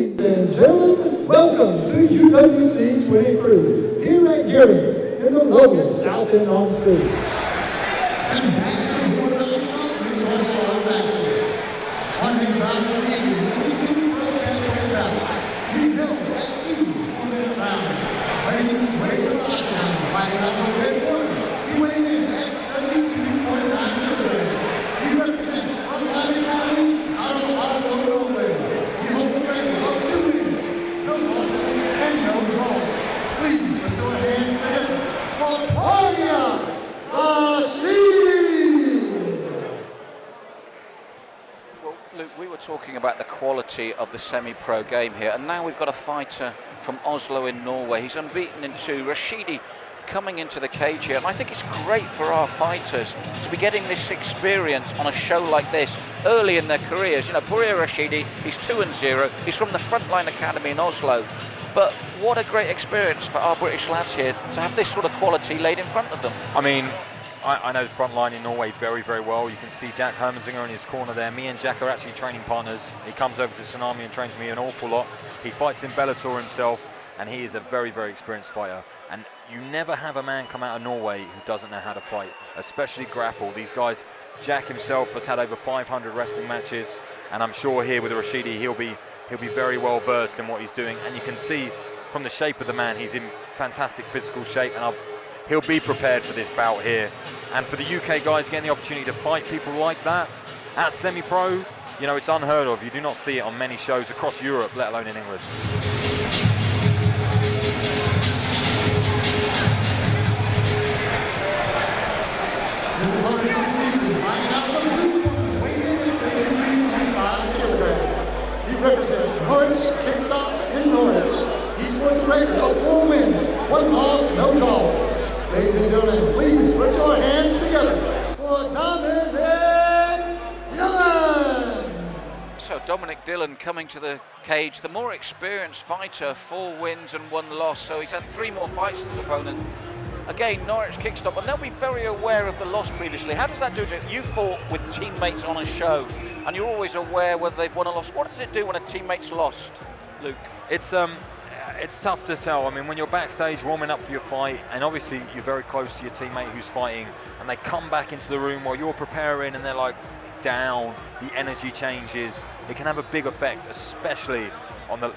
Ladies and gentlemen, welcome to UWC22 here at Garrett's in the lovely South End on the City. And back to the border of Scotland is also on action. On his round of the evening, this is Super Broadcast bout to be held at 2 1-minute rounds. Ladies, raise the odds down, fighting out the red corner. He weighed in at 72.9 kilograms. He represents Frontline Academy out of Oslo, Norway. He holds a record of 2 wins, no losses, and no draws. Please put your hands together for Claudia Well, Luke, we were talking about the quality of the semi-pro game here, and now we've got a fighter from Oslo in Norway. He's unbeaten in 2. Rashidi coming into the cage here, and I think it's great for our fighters to be getting this experience on a show like this early in their careers. You know, Poirier Rashidi, he's 2-0. He's from the Frontline Academy in Oslo. But what a great experience for our British lads here to have this sort of quality laid in front of them. I mean, I know the front line in Norway very, very well. You can see Jack Hermansinger in his corner there. Me and Jack are actually training partners. He comes over to Tsunami and trains me an awful lot. He fights in Bellator himself, and he is a very, very experienced fighter. And you never have a man come out of Norway who doesn't know how to fight, especially grapple. These guys, Jack himself has had over 500 wrestling matches, and I'm sure here with Rashidi, he'll be very well versed in what he's doing. And you can see from the shape of the man, he's in fantastic physical shape, and he'll be prepared for this bout here. And for the UK guys getting the opportunity to fight people like that at semi-pro, you know, it's unheard of. You do not see it on many shows across Europe, let alone in England. He represents Norwich Kickstop in Norwich. He sports a record of 4 wins, 1 loss, no draws. Ladies and gentlemen, please put your hands together for Dominic Dillon. So Dominic Dillon coming to the cage, the more experienced fighter, 4 wins and 1 loss. So he's had 3 more fights than his opponent. Again, Norwich Kickstop, and they'll be very aware of the loss previously. How does that do to it? You fought with teammates on a show, and you're always aware whether they've won or lost. What does it do when a teammate's lost, Luke? It's tough to tell. I mean, when you're backstage warming up for your fight, and obviously you're very close to your teammate who's fighting, and they come back into the room while you're preparing, and they're like down, the energy changes. It can have a big effect, especially on the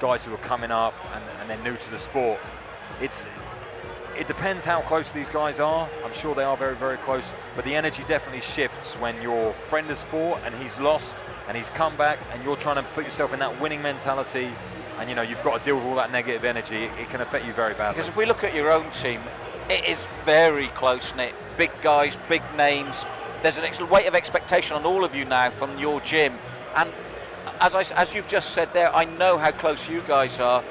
guys who are coming up and they're new to the sport. It depends how close these guys are. I'm sure they are very, very close, but the energy definitely shifts when your friend has fought and he's lost and he's come back, and you're trying to put yourself in that winning mentality, and you know you've got to deal with all that negative energy. It can affect you very badly. Because if we look at your own team, it is very close-knit. Big guys, big names. There's an weight of expectation on all of you now from your gym, and as you've just said there, I know how close you guys are.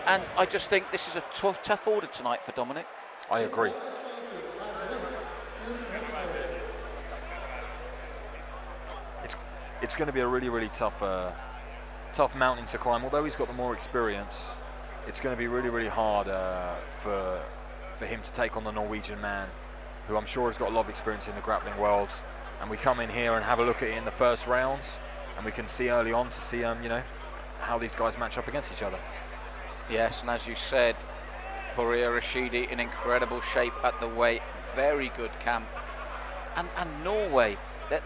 And I just think this is a tough order tonight for Dominic. I agree. It's going to be a really, really tough mountain to climb. Although he's got the more experience, it's going to be really, really hard for him to take on the Norwegian man, who I'm sure has got a lot of experience in the grappling world. And we come in here and have a look at it in the first round, and we can see early on to see how these guys match up against each other. Yes, and as you said, Poirier Rashidi in incredible shape at the weight, very good camp. And Norway,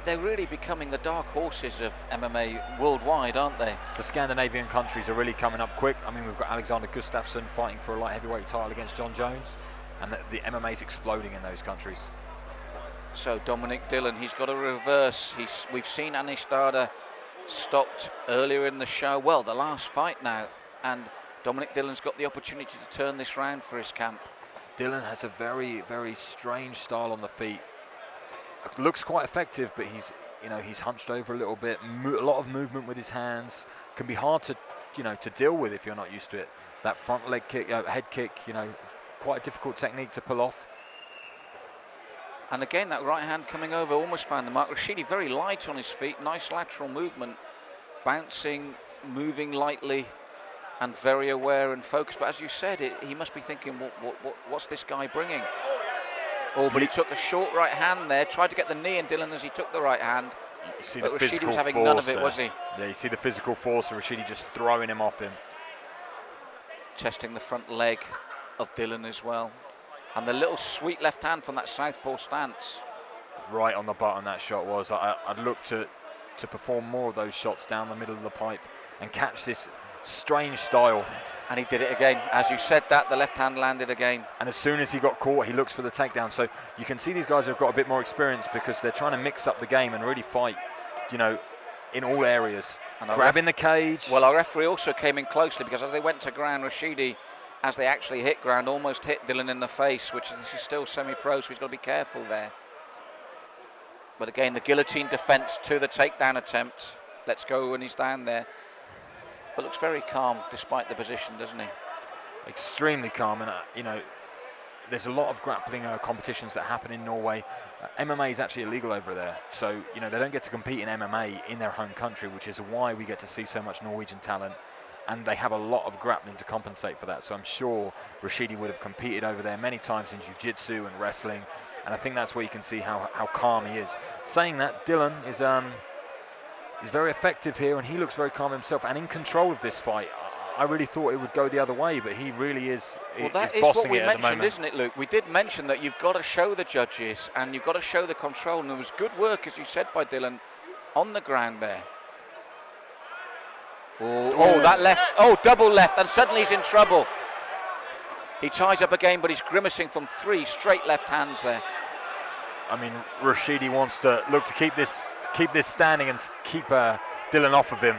they're really becoming the dark horses of MMA worldwide, aren't they? The Scandinavian countries are really coming up quick. I mean, we've got Alexander Gustafsson fighting for a light heavyweight title against John Jones, and the MMA is exploding in those countries. So Dominic Dillon, he's got a reverse. We've seen Anistada stopped earlier in the show. Well, the last fight now, and Dominic Dillon's got the opportunity to turn this round for his camp. Dillon has a very, very strange style on the feet. Looks quite effective, but he's hunched over a little bit. A lot of movement with his hands. Can be hard to deal with if you're not used to it. That front leg kick, head kick, quite a difficult technique to pull off. And again, that right hand coming over almost found the mark. Rashidi very light on his feet, nice lateral movement, bouncing, moving lightly, and very aware and focused. But as you said, he must be thinking, what's this guy bringing? Oh, but he took a short right hand there, tried to get the knee in Dillon as he took the right hand. You see but the Rashidi physical was having force none of it, there. was he? Yeah, you see the physical force of Rashidi just throwing him off him. Testing the front leg of Dylan as well. And the little sweet left hand from that southpaw stance. Right on the button that shot was. I'd look to perform more of those shots down the middle of the pipe and catch this strange style. And he did it again. As you said that, the left hand landed again. And as soon as he got caught, he looks for the takedown. So you can see these guys have got a bit more experience because they're trying to mix up the game and really fight, you know, in all areas. And grabbing the cage. Well, our referee also came in closely because as they went to ground, Rashidi, as they actually hit ground, almost hit Dylan in the face, which is still semi-pro, so he's got to be careful there. But again, the guillotine defense to the takedown attempt. Let's go when he's down there. But looks very calm despite the position, doesn't he? Extremely calm, and you know, there's a lot of grappling competitions that happen in Norway. MMA is actually illegal over there, so you know they don't get to compete in MMA in their home country, which is why we get to see so much Norwegian talent. And they have a lot of grappling to compensate for that. So I'm sure Rashidi would have competed over there many times in jiu-jitsu and wrestling, and I think that's where you can see how calm he is. Saying that, Dylan is very effective here, and he looks very calm himself and in control of this fight. I really thought it would go the other way, but he really is. Well, that is what we mentioned, isn't it, Luke? We did mention that you've got to show the judges and you've got to show the control, and there was good work, as you said, by Dylan on the ground there. Oh, that left, double left, and suddenly he's in trouble. He ties up again, but he's grimacing from 3 straight left hands there. I mean, Rashidi wants to look to keep this standing and keep Dylan off of him.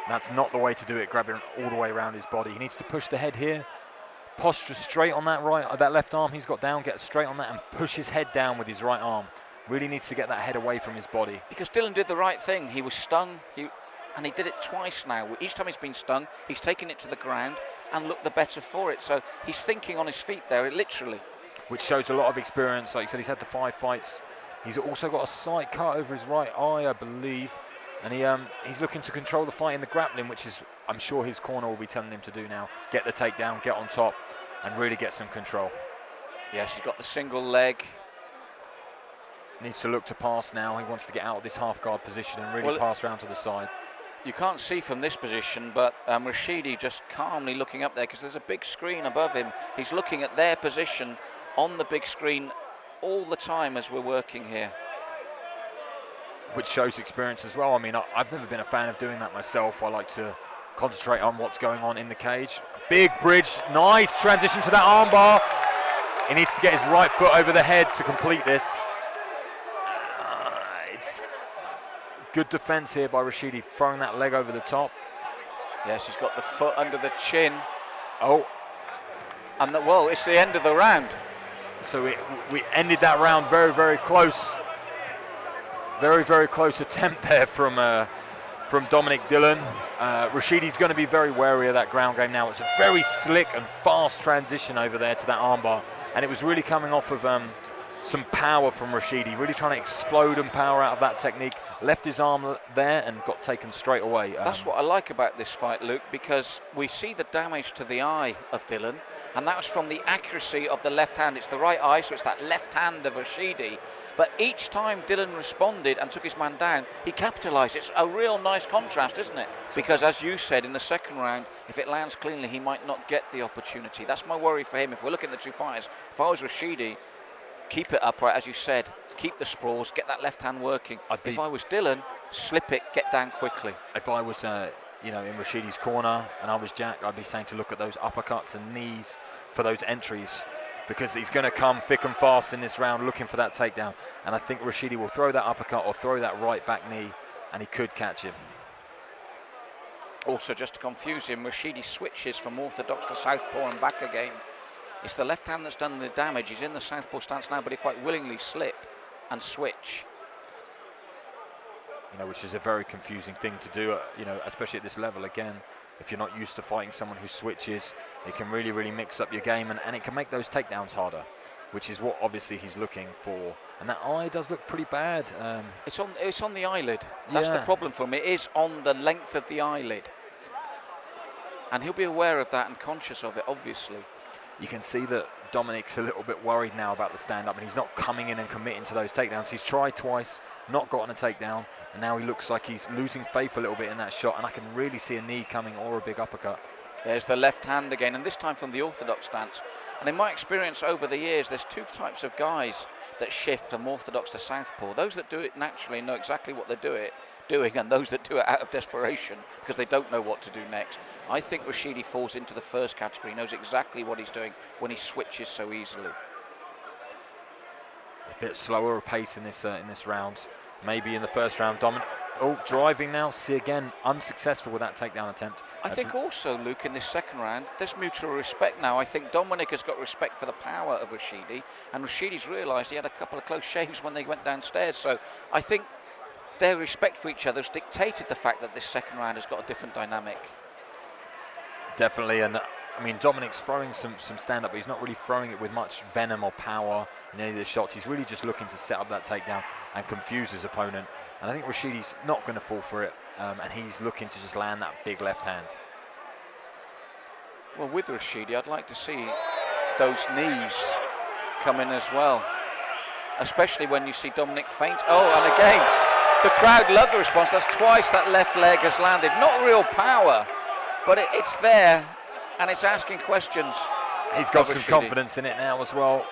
That's not the way to do it, grabbing all the way around his body. He needs to push the head here, posture straight on that left arm he's got down, get straight on that and push his head down with his right arm. Really needs to get that head away from his body. Because Dylan did the right thing. He was stung, and he did it twice now. Each time he's been stung, he's taken it to the ground and looked the better for it. So he's thinking on his feet there, literally. Which shows a lot of experience. Like you said, he's had the 5 fights. He's also got a slight cut over his right eye, I believe. And he's looking to control the fight in the grappling, which is, I'm sure his corner will be telling him to do now. Get the takedown, get on top, and really get some control. Yes, he's got the single leg. Needs to look to pass now. He wants to get out of this half guard position and really pass around to the side. You can't see from this position, but Rashidi just calmly looking up there because there's a big screen above him. He's looking at their position on the big screen all the time as we're working here. Which shows experience as well. I mean, I've never been a fan of doing that myself. I like to concentrate on what's going on in the cage. Big bridge, nice transition to that armbar. He needs to get his right foot over the head to complete this. It's good defense here by Rashidi, throwing that leg over the top. Yes, he's got the foot under the chin. Oh. And well, it's the end of the round. So we ended that round very, very close. Very, very close attempt there from Dominic Dylan. Rashidi's going to be very wary of that ground game now. It's a very slick and fast transition over there to that armbar. And it was really coming off of some power from Rashidi, really trying to explode and power out of that technique. Left his arm there and got taken straight away. That's what I like about this fight, Luke, because we see the damage to the eye of Dylan, and that was from the accuracy of the left hand. It's the right eye, so it's that left hand of Rashidi. But each time Dylan responded and took his man down, he capitalised. It's a real nice contrast, isn't it? Because as you said, in the second round, if it lands cleanly, he might not get the opportunity. That's my worry for him. If we're looking at the two fighters, if I was Rashidi, keep it upright, as you said, keep the sprawls, get that left hand working. If I was Dylan, slip it, get down quickly. If I was, in Rashidi's corner and I was Jack, I'd be saying to look at those uppercuts and knees for those entries, because he's going to come thick and fast in this round looking for that takedown. And I think Rashidi will throw that uppercut or throw that right back knee, and he could catch him. Also, just to confuse him, Rashidi switches from orthodox to southpaw and back again. It's the left hand that's done the damage. He's in the southpaw stance now, but he quite willingly slip and switch. Which is a very confusing thing to do, especially at this level. Again, if you're not used to fighting someone who switches, it can really, really mix up your game, and it can make those takedowns harder, which is what obviously he's looking for. And that eye does look pretty bad. It's on the eyelid. That's the problem for him. It is on the length of the eyelid. And he'll be aware of that and conscious of it, obviously. You can see that Dominic's a little bit worried now about the stand-up, and he's not coming in and committing to those takedowns. He's tried twice, not gotten a takedown, and now he looks like he's losing faith a little bit in that shot, and I can really see a knee coming or a big uppercut. There's the left hand again, and this time from the orthodox stance. And in my experience over the years, there's two types of guys that shift from orthodox to southpaw. Those that do it naturally know exactly what they're doing, and those that do it out of desperation because they don't know what to do next. I think Rashidi falls into the first category, knows exactly what he's doing when he switches so easily. A bit slower a pace in this round. Maybe in the first round, Dominic. Oh, driving now. See again, unsuccessful with that takedown attempt. I think also, Luke, in this second round, there's mutual respect now. I think Dominic has got respect for the power of Rashidi, and Rashidi's realised he had a couple of close shaves when they went downstairs. So I think their respect for each other has dictated the fact that this second round has got a different dynamic. Definitely, and I mean, Dominic's throwing some stand-up, but he's not really throwing it with much venom or power in any of the shots. He's really just looking to set up that takedown and confuse his opponent. And I think Rashidi's not going to fall for it, and he's looking to just land that big left hand. Well, with Rashidi, I'd like to see those knees come in as well, especially when you see Dominic feint. Oh, and again, the crowd love the response. That's twice that left leg has landed. Not real power, but it's there, and it's asking questions. He's got some confidence in it now as well.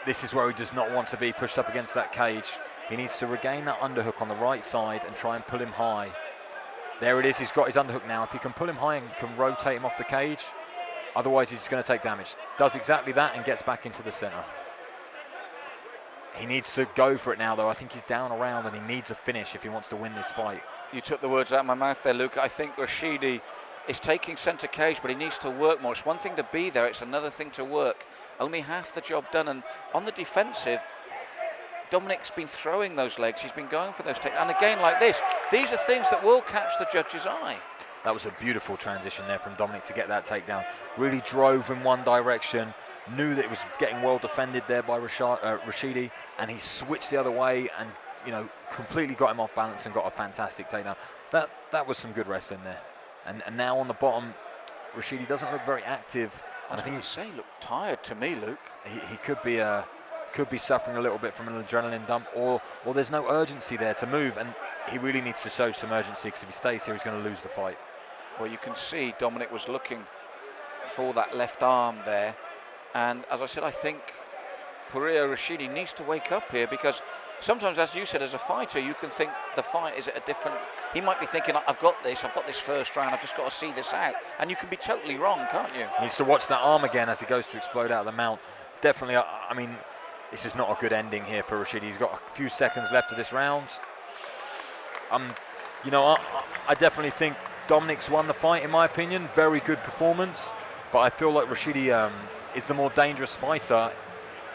This is where he does not want to be pushed up against that cage. He needs to regain that underhook on the right side and try and pull him high. There it is, he's got his underhook now. If he can pull him high and can rotate him off the cage, otherwise he's going to take damage. Does exactly that and gets back into the center. He needs to go for it now, though. I think he's down around and he needs a finish if he wants to win this fight. You took the words out of my mouth there, Luke. I think Rashidi is taking center cage, but he needs to work more. It's one thing to be there, it's another thing to work. Only half the job done, and on the defensive, Dominic's been throwing those legs, he's been going for those takedowns. And again, like this, these are things that will catch the judge's eye. That was a beautiful transition there from Dominic to get that takedown. Really drove in one direction, knew that it was getting well defended there by Rashidi, and he switched the other way and, you know, completely got him off balance and got a fantastic takedown. That was some good wrestling there. And now on the bottom, Rashidi doesn't look very active. And I think he looked tired to me, Luke. He could be suffering a little bit from an adrenaline dump, or there's no urgency there to move, and he really needs to show some urgency, because if he stays here, he's going to lose the fight. Well, you can see Dominic was looking for that left arm there, and as I said, I think Pereira Rashidi needs to wake up here, because sometimes, as you said, as a fighter, you can think the fight is at a different... He might be thinking, I've got this first round, I've just got to see this out. And you can be totally wrong, can't you? He needs to watch that arm again as he goes to explode out of the mount. Definitely, I mean, this is not a good ending here for Rashidi. He's got a few seconds left of this round. You know, I definitely think Dominic's won the fight, in my opinion. Very good performance. But I feel like Rashidi is the more dangerous fighter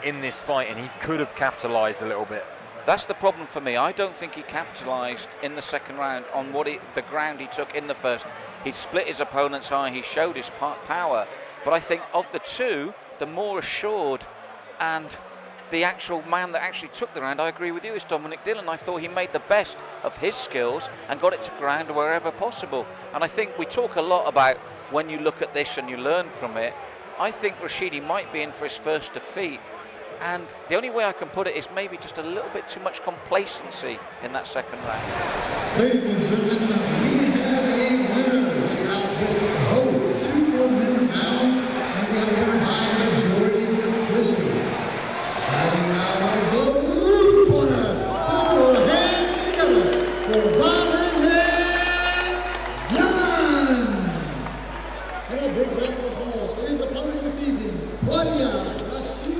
in this fight, and he could have capitalized a little bit. That's the problem for me. I don't think he capitalized in the second round on the ground he took in the first. He split his opponent's eye, he showed his power. But I think of the two, the more assured and the actual man that actually took the round, I agree with you, is Dominic Dillon. I thought he made the best of his skills and got it to ground wherever possible. And I think we talk a lot about when you look at this and you learn from it. I think Rashidi might be in for his first defeat. And the only way I can put it is maybe just a little bit too much complacency in that second round. Ladies and gentlemen, we have a winner. Southpaw over 2 pounds, and we have a winner by majority decision. Fighting out of the blue corner, put your hands together for Dominic Dillon. And a big round of applause for his opponent this evening, Pereira Rashidi.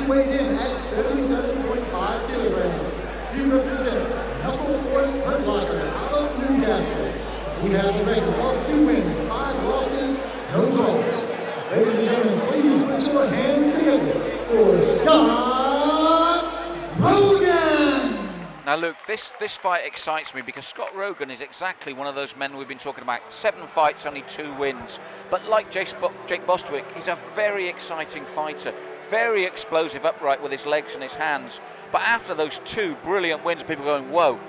Weighed in at 77.5 kilograms. He represents Knuckle Force Hurtlocker out of Newcastle. He has a record of 2 wins, 5 losses, no draws. Ladies and gentlemen, please put your hands together for Scott Rogan. Now look, this fight excites me because Scott Rogan is exactly one of those men we've been talking about. 7 fights, only 2 wins. But like Jake Bostwick, he's a very exciting fighter. Very explosive upright with his legs and his hands. But after those 2 brilliant wins, people are going, whoa.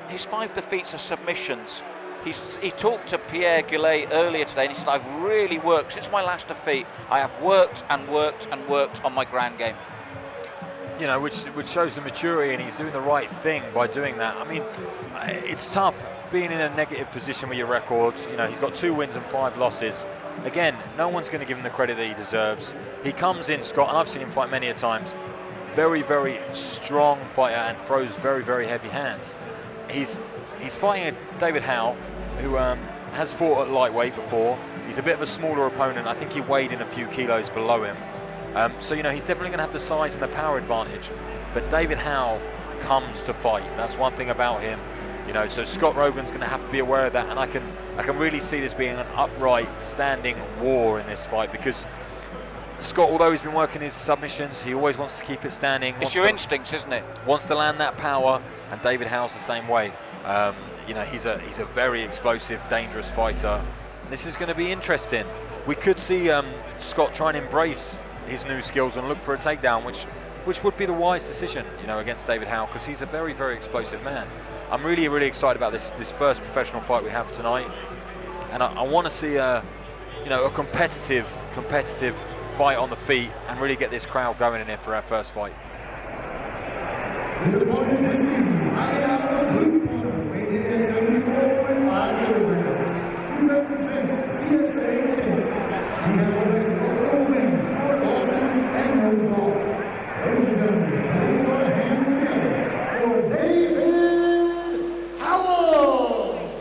His 5 defeats are submissions. He talked to Pierre Gillet earlier today and he said, I've really worked. Since my last defeat, I have worked and worked and worked on my ground game. You know, which shows the maturity, and he's doing the right thing by doing that. I mean, it's tough being in a negative position with your records. You know, he's got 2 wins and 5 losses. Again, no one's going to give him the credit that he deserves. He comes in, Scott, and I've seen him fight many a times, very, very strong fighter and throws very, very heavy hands. He's fighting David Howe, who has fought at lightweight before. He's a bit of a smaller opponent. I think he weighed in a few kilos below him. So, you know, he's definitely going to have the size and the power advantage. But David Howe comes to fight. That's one thing about him. You know, so Scott Rogan's going to have to be aware of that. And I can really see this being an upright, standing war in this fight, because Scott, although he's been working his submissions, he always wants to keep it standing. It's your instincts, isn't it? Wants to land that power, and David Howe's the same way. You know, he's a very explosive, dangerous fighter. And this is going to be interesting. We could see Scott try and embrace his new skills and look for a takedown, which would be the wise decision, you know, against David Howe, because he's a very, very explosive man. I'm really, really excited about this first professional fight we have tonight, and I want to see a competitive fight on the feet and really get this crowd going in here for our first fight. His opponent this evening, fighting out of the blue corner, weighing in at 74.5 kilograms. He represents CSA Kent. He has already 4 wins, 4 losses, and no draws. Ladies and gentlemen, please put your hands together for David Howell.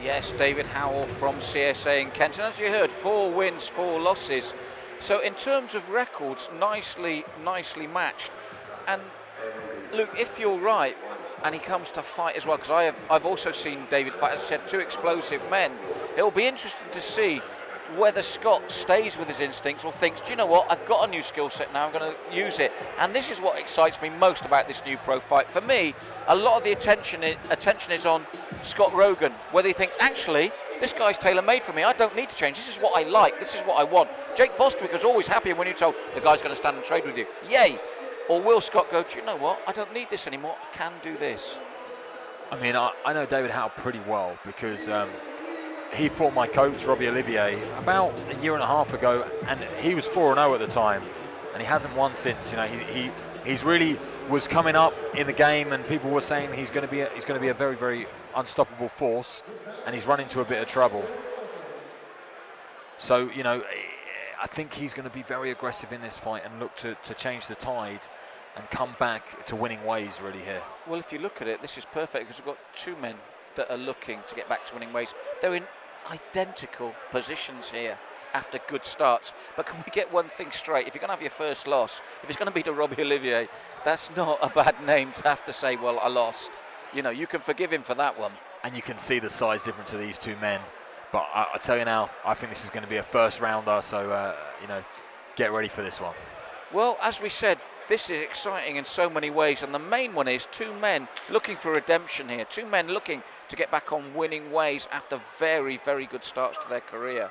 Yes, David Howell from CSA in Kent. And as you heard, 4 wins, 4 losses. So in terms of records, nicely matched. And Luke, if you're right, and he comes to fight as well, because I've also seen David fight, as I said, 2 explosive men. It'll be interesting to see whether Scott stays with his instincts or thinks, do you know what, I've got a new skill set now, I'm going to use it. And this is what excites me most about this new pro fight. For me, a lot of the attention is on Scott Rogan, whether he thinks, actually, this guy's tailor-made for me, I don't need to change, this is what I like, this is what I want. Jake Bostwick was always happy when you told the guy's going to stand and trade with you. Yay! Or will Scott go, do you know what, I don't need this anymore, I can do this? I mean, I know David Howe pretty well, because he fought my coach, Robbie Olivier, about a year and a half ago, and he was 4-0 at the time, and he hasn't won since. You know, he's really was coming up in the game, and people were saying he's going to be a very, very unstoppable force, and he's run into a bit of trouble. So, you know, I think he's going to be very aggressive in this fight and look to change the tide and come back to winning ways really here. Well, if you look at it, this is perfect, because we've got 2 men that are looking to get back to winning ways. They're in identical positions here after good starts. But can we get one thing straight? If you're going to have your first loss, if it's going to be to Robbie Olivier, that's not a bad name to have to say, well, I lost. You know, you can forgive him for that one. And you can see the size difference of these 2 men. But I tell you now, I think this is going to be a first rounder, so, you know, get ready for this one. Well, as we said, this is exciting in so many ways, and the main one is 2 men looking for redemption here. 2 men looking to get back on winning ways after very, very good starts to their career.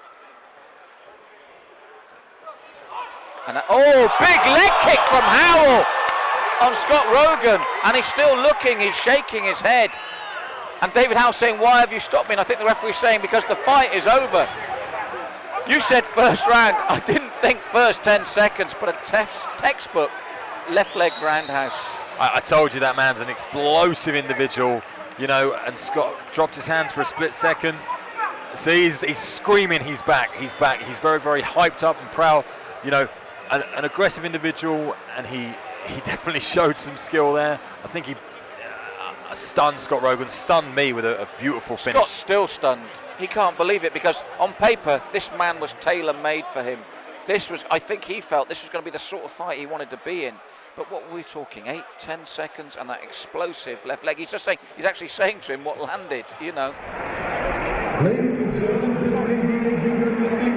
And big leg kick from Howell on Scott Rogan, and he's still looking, he's shaking his head. And David Howe saying, why have you stopped me? And I think the referee's saying, because the fight is over. You said first round, I didn't think first 10 seconds, but a textbook left leg roundhouse. I told you that man's an explosive individual, you know, and Scott dropped his hands for a split second. See, he's screaming, he's back. He's very, very hyped up and proud, you know, an aggressive individual, and he definitely showed some skill there. I think he stunned Scott Rogan, stunned me with a beautiful finish. Scott's still stunned. He can't believe it, because on paper, this man was tailor-made for him. I think he felt this was going to be the sort of fight he wanted to be in. But what were we talking, 8-10 seconds, and that explosive left leg. He's actually saying to him what landed, you know. Ladies and gentlemen, this may be a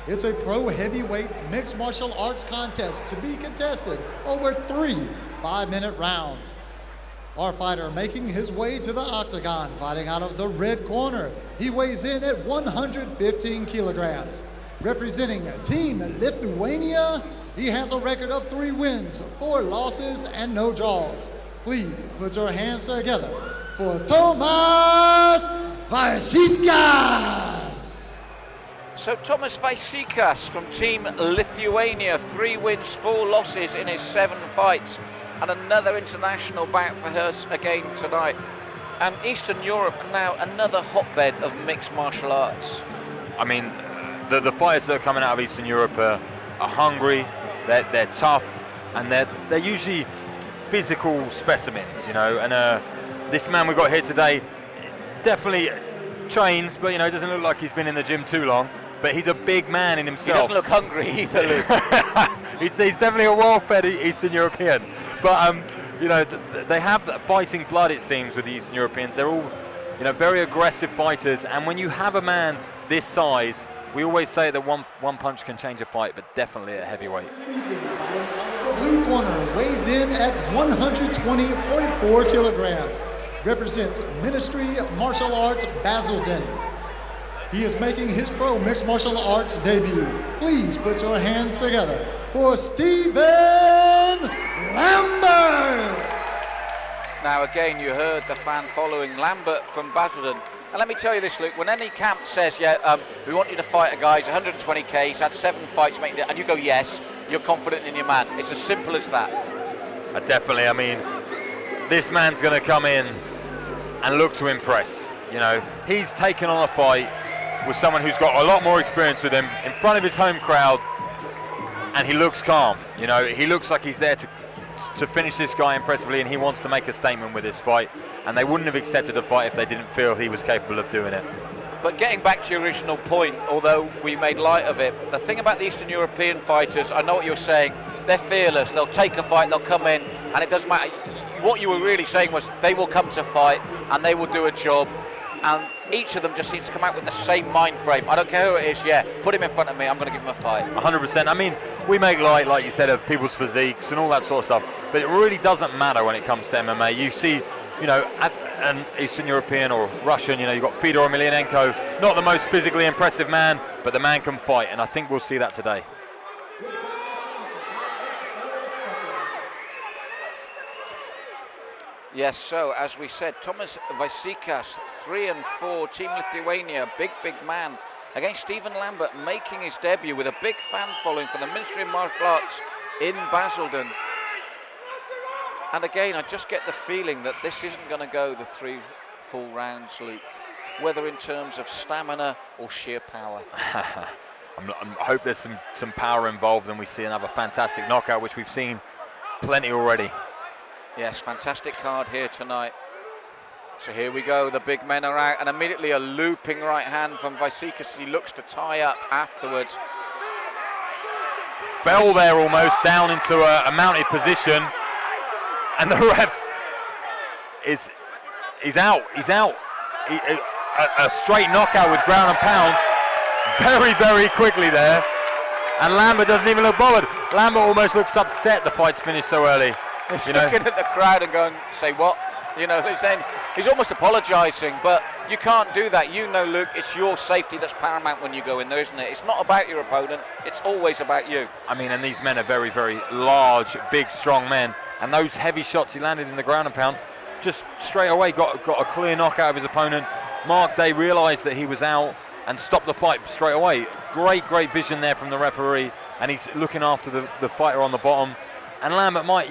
It's a pro heavyweight mixed martial arts contest to be contested over 3 5-minute rounds. Our fighter making his way to the octagon, fighting out of the red corner. He weighs in at 115 kilograms. Representing Team Lithuania, he has a record of 3 wins, 4 losses, and no draws. Please put your hands together for Tomas Vaisickas. So Tomas Vaisickas from Team Lithuania, 3 wins, 4 losses in his 7 fights, and another international bout for us again tonight. And Eastern Europe now another hotbed of mixed martial arts. I mean, the fighters that are coming out of Eastern Europe are hungry, they're tough, and they're usually physical specimens, you know. And this man we got here today definitely trains, but you know, doesn't look like he's been in the gym too long. But he's a big man in himself. He doesn't look hungry either, Luke. he's definitely a well-fed Eastern European. But you know, they have that fighting blood, it seems, with the Eastern Europeans. They're all, you know, very aggressive fighters. And when you have a man this size, we always say that one punch can change a fight, but definitely at heavyweight. Blue corner weighs in at 120.4 kilograms. Represents Ministry of Martial Arts Basildon. He is making his pro mixed martial arts debut. Please put your hands together for Stephen Lambert. Now again, you heard the fan following Lambert from Basildon. And let me tell you this, Luke, when any camp says, yeah, we want you to fight a guy, he's 120k, he's had 7 fights, and you go, yes, you're confident in your man. It's as simple as that. Definitely, I mean, this man's going to come in and look to impress. You know, he's taken on a fight with someone who's got a lot more experience with him in front of his home crowd, and he looks calm. You know, he looks like he's there to finish this guy impressively, and he wants to make a statement with this fight, and they wouldn't have accepted a fight if they didn't feel he was capable of doing it. But getting back to your original point, although we made light of it, the thing about the Eastern European fighters, I know what you're saying, they're fearless, they'll take a fight, they'll come in, and it doesn't matter. What you were really saying was they will come to fight, and they will do a job, and each of them just seems to come out with the same mind frame. I don't care who it is, yeah, put him in front of me, I'm going to give him a fight. 100%. I mean, we make light, like you said, of people's physiques and all that sort of stuff, but it really doesn't matter when it comes to MMA. You see, you know, an Eastern European or Russian, you know, you've got Fedor Emelianenko, not the most physically impressive man, but the man can fight, and I think we'll see that today. Yes, so as we said, Tomas Vaisickas, 3-4, Team Lithuania, big man, against Stephen Lambert, making his debut with a big fan following from the Ministry of Martial Arts in Basildon. And again, I just get the feeling that this isn't going to go the 3 full rounds, Luke, whether in terms of stamina or sheer power. I hope there's some power involved, and we see another fantastic knockout, which we've seen plenty already. Yes, fantastic card here tonight. So here we go, the big men are out, and immediately a looping right hand from Vaisickas. He looks to tie up afterwards. Fell there almost down into a mounted position, and the ref is out. He's out. A straight knockout with ground and pound, very quickly there, and Lambert doesn't even look bothered. Lambert almost looks upset the fight's finished so early. He's looking at the crowd and going, say what? You know, he's almost apologising, but you can't do that. You know, Luke, it's your safety that's paramount when you go in there, isn't it? It's not about your opponent, it's always about you. I mean, and these men are very large, big, strong men, and those heavy shots he landed in the ground and pound, just straight away got a clear knockout of his opponent. Mark Day realised that he was out and stopped the fight straight away. Great vision there from the referee, and he's looking after the fighter on the bottom. And Lambert might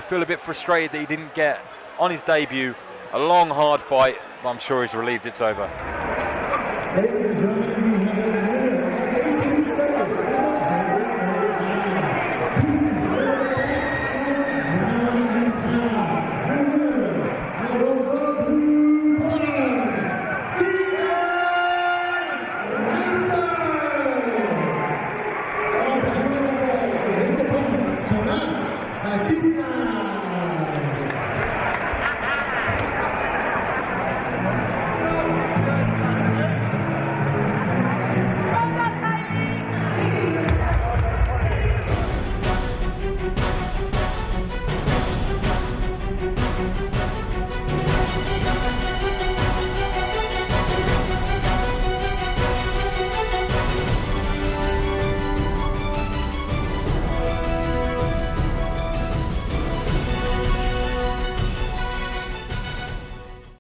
feel a bit frustrated that he didn't get, on his debut, a long, hard fight, but I'm sure he's relieved it's over. Ladies and gentlemen,